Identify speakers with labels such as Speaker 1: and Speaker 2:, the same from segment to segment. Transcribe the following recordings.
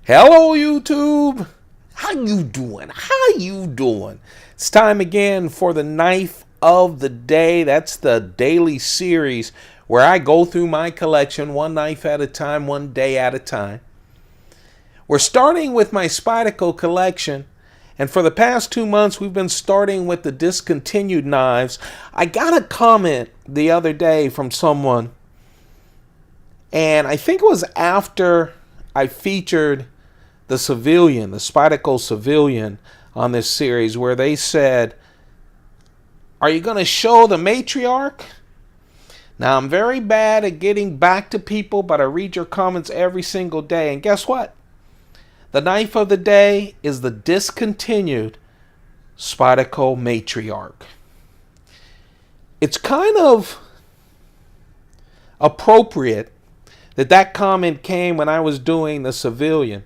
Speaker 1: Hello YouTube. How you doing? How you doing? It's time again for the knife of the day. That's the daily series where I go through my collection one knife at a time, one day at a time. We're starting with my Spyderco collection, and for the past 2 months we've been starting with the discontinued knives. I got a comment the other day from someone, and I think it was after I featured the Civilian, the Spyderco Civilian on this series, where they said, are you going to show the Matriarch? Now, I'm very bad at getting back to people, but I read your comments every single day. And guess what? The knife of the day is the discontinued Spyderco Matriarch. It's kind of appropriate that that comment came when I was doing the Civilian.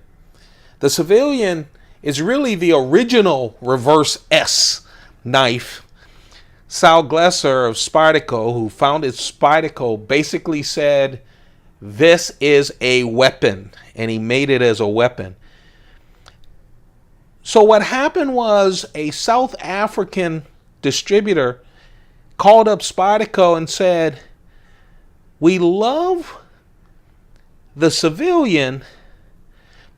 Speaker 1: The Civilian is really the original reverse S knife. Sal Glesser of Spyderco, who founded Spyderco, basically said, this is a weapon, and he made it as a weapon. So what happened was a South African distributor called up Spyderco and said, we love the Civilian,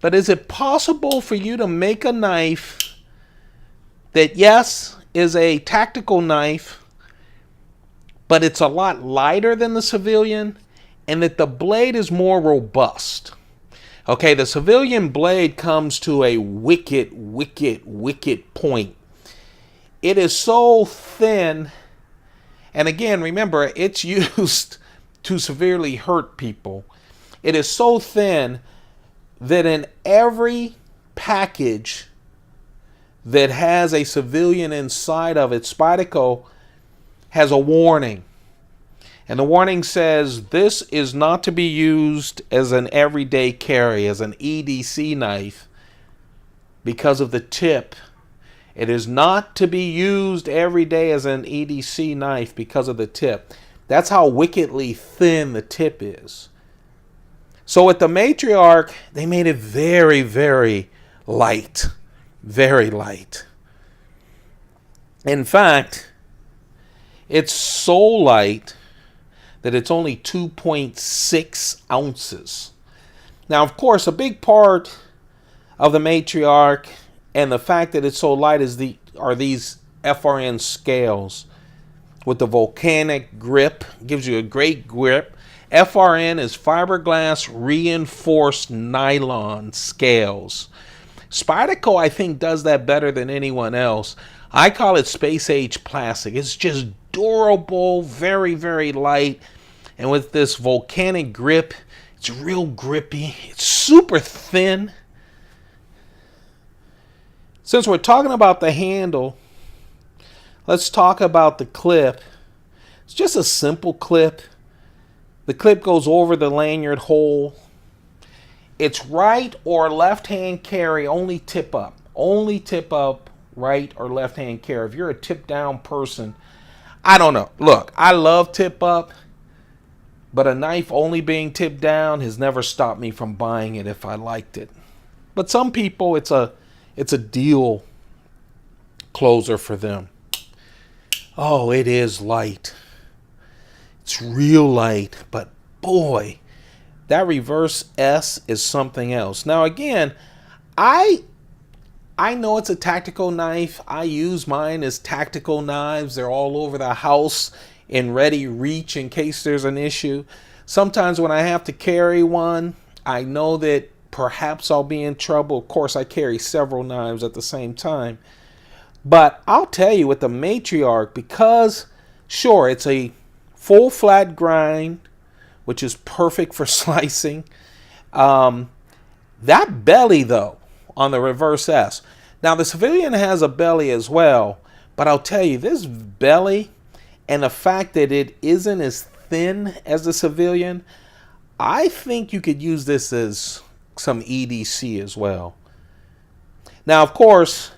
Speaker 1: but is it possible for you to make a knife that, yes, is a tactical knife, but it's a lot lighter than the Civilian, and that the blade is more robust? Okay, the Civilian blade comes to a wicked point. It is so thin, and again, remember, it's used to severely hurt people. It is so thin that in every package that has a Civilian inside of it, Spyderco has a warning. And the warning says this is not to be used as an everyday carry, as an EDC knife, because of the tip. It is not to be used every day as an EDC knife because of the tip. That's how wickedly thin the tip is. So with the Matriarch, they made it very light. Very light. In fact, it's so light that it's only 2.6 ounces. Now, of course, a big part of the Matriarch and the fact that it's so light are these FRN scales with the volcanic grip. Gives you a great grip. FRN is fiberglass reinforced nylon scales. Spyderco, I think, does that better than anyone else. I call it space age plastic. It's just durable, very light, and with this volcanic grip, it's real grippy. It's super thin. Since we're talking about the handle, let's talk about the clip. It's just a simple clip. The clip goes over the lanyard hole. It's right or left hand carry, only tip up. Only tip up, right or left hand carry. If you're a tip down person, I don't know. Look, I love tip up, but a knife only being tipped down has never stopped me from buying it if I liked it. But some people, it's a deal closer for them. Oh, it is light. It's real light, but boy, that reverse S is something else. Now again, I know it's a tactical knife. I use mine as tactical knives. They're all over the house in ready reach in case there's an issue. Sometimes when I have to carry one, I know that perhaps I'll be in trouble. Of course, I carry several knives at the same time. But I'll tell you, with the Matriarch, because sure, it's a full flat grind, which is perfect for slicing. That belly, though, on the reverse S. Now, the Civilian has a belly as well, but I'll tell you, this belly and the fact that it isn't as thin as the Civilian, I think you could use this as some EDC as well. Now, of course,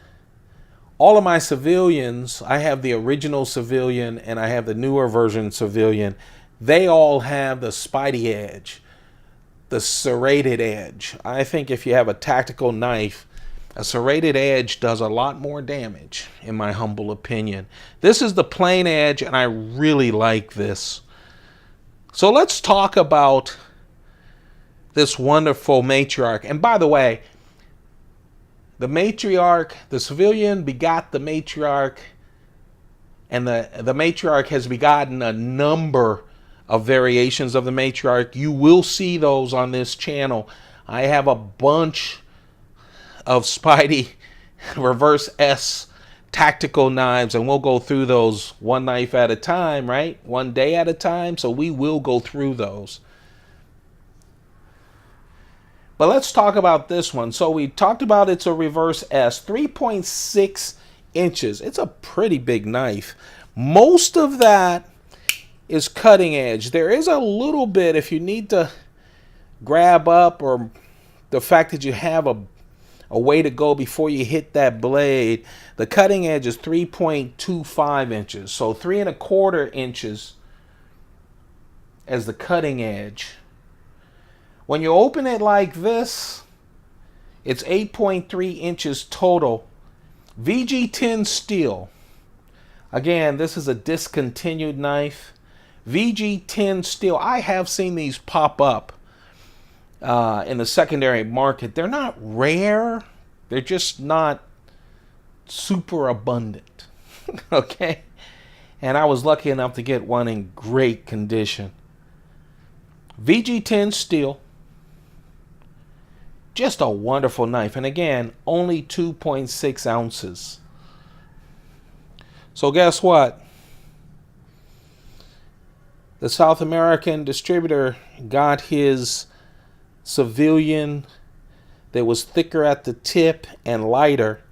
Speaker 1: all of my Civilians, I have the original Civilian and I have the newer version Civilian. They all have the Spidey edge. the serrated edge. I think if you have a tactical knife, a serrated edge does a lot more damage, in my humble opinion. This is the plain edge, and I really like this. So let's talk about this wonderful matriarch. And by the way, the matriarch, the civilian begot the matriarch, and the matriarch has begotten a number of variations of the matriarch. You will see those on this channel. I have a bunch of Spidey reverse S tactical knives, and we'll go through those one knife at a time, right? One day at a time. So we will go through those. But let's talk about this one. So we talked about it's a reverse S, 3.6 inches. It's a pretty big knife. Most of that is cutting edge. There is a little bit if you need to grab up, or the fact that you have a way to go before you hit that blade. The cutting edge is 3.25 inches. So 3¼ inches as the cutting edge. When you open it like this, it's 8.3 inches total. VG10 steel. Again, this is a discontinued knife. VG10 steel. I have seen these pop up in the secondary market. They're not rare. They're just not super abundant. Okay? And I was lucky enough to get one in great condition. VG10 steel. Just a wonderful knife. And again, only 2.6 ounces. So guess what? The South American distributor got his civilian that was thicker at the tip and lighter.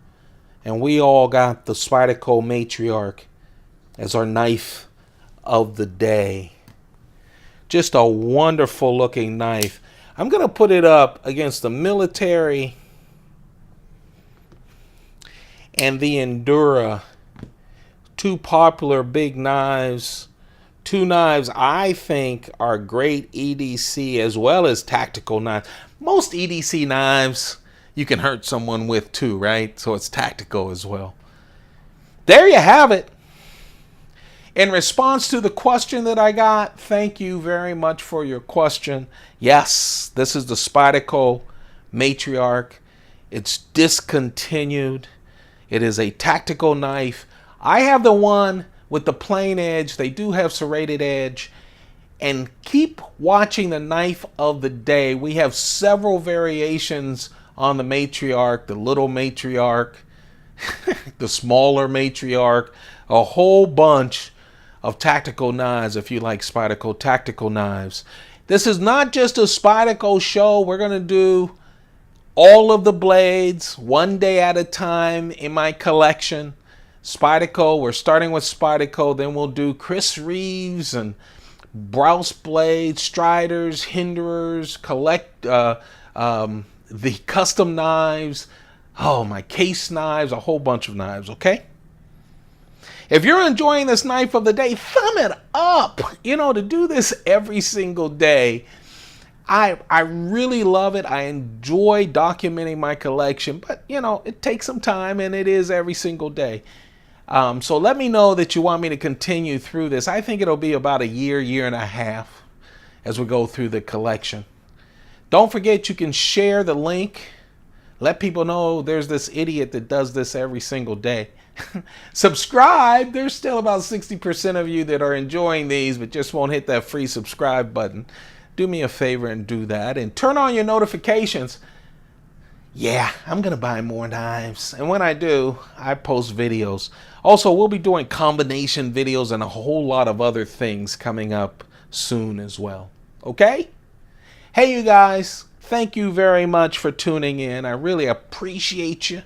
Speaker 1: And we all got the Spyderco Matriarch as our knife of the day. Just a wonderful looking knife. I'm going to put it up against the military and the Endura. Two popular big knives. Two knives I think are great EDC as well as tactical knives. Most EDC knives you can hurt someone with too, right? So it's tactical as well. There you have it. In response to the question that I got, thank you very much for your question. Yes, this is the Spyderco Matriarch. It's discontinued. It is a tactical knife. I have the one with the plain edge. They do have serrated edge. And keep watching the knife of the day. We have several variations on the Matriarch, the little Matriarch, the smaller Matriarch, a whole bunch of tactical knives if you like Spyderco tactical knives. This is not just a Spyderco show. We're going to do all of the blades one day at a time in my collection. Spyderco, we're starting with Spyderco, then we'll do Chris Reeves and Browse blades, Striders, Hinderers, the custom knives, my case knives, a whole bunch of knives, okay? If you're enjoying this knife of the day, thumb it up. You know, to do this every single day, I really love it. I enjoy documenting my collection, but you know, it takes some time and it is every single day. So let me know that you want me to continue through this. I think it'll be about a year and a half as we go through the collection. Don't forget you can share the link. Let people know there's this idiot that does this every single day. Subscribe. There's still about 60% of you that are enjoying these but just won't hit that free subscribe button. Do me a favor and do that. And turn on your notifications. Yeah, I'm going to buy more knives. And when I do, I post videos. Also, we'll be doing combination videos and a whole lot of other things coming up soon as well. Okay? Hey, you guys. Thank you very much for tuning in. I really appreciate you.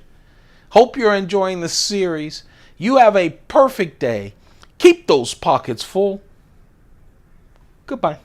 Speaker 1: Hope you're enjoying the series. You have a perfect day. Keep those pockets full. Goodbye.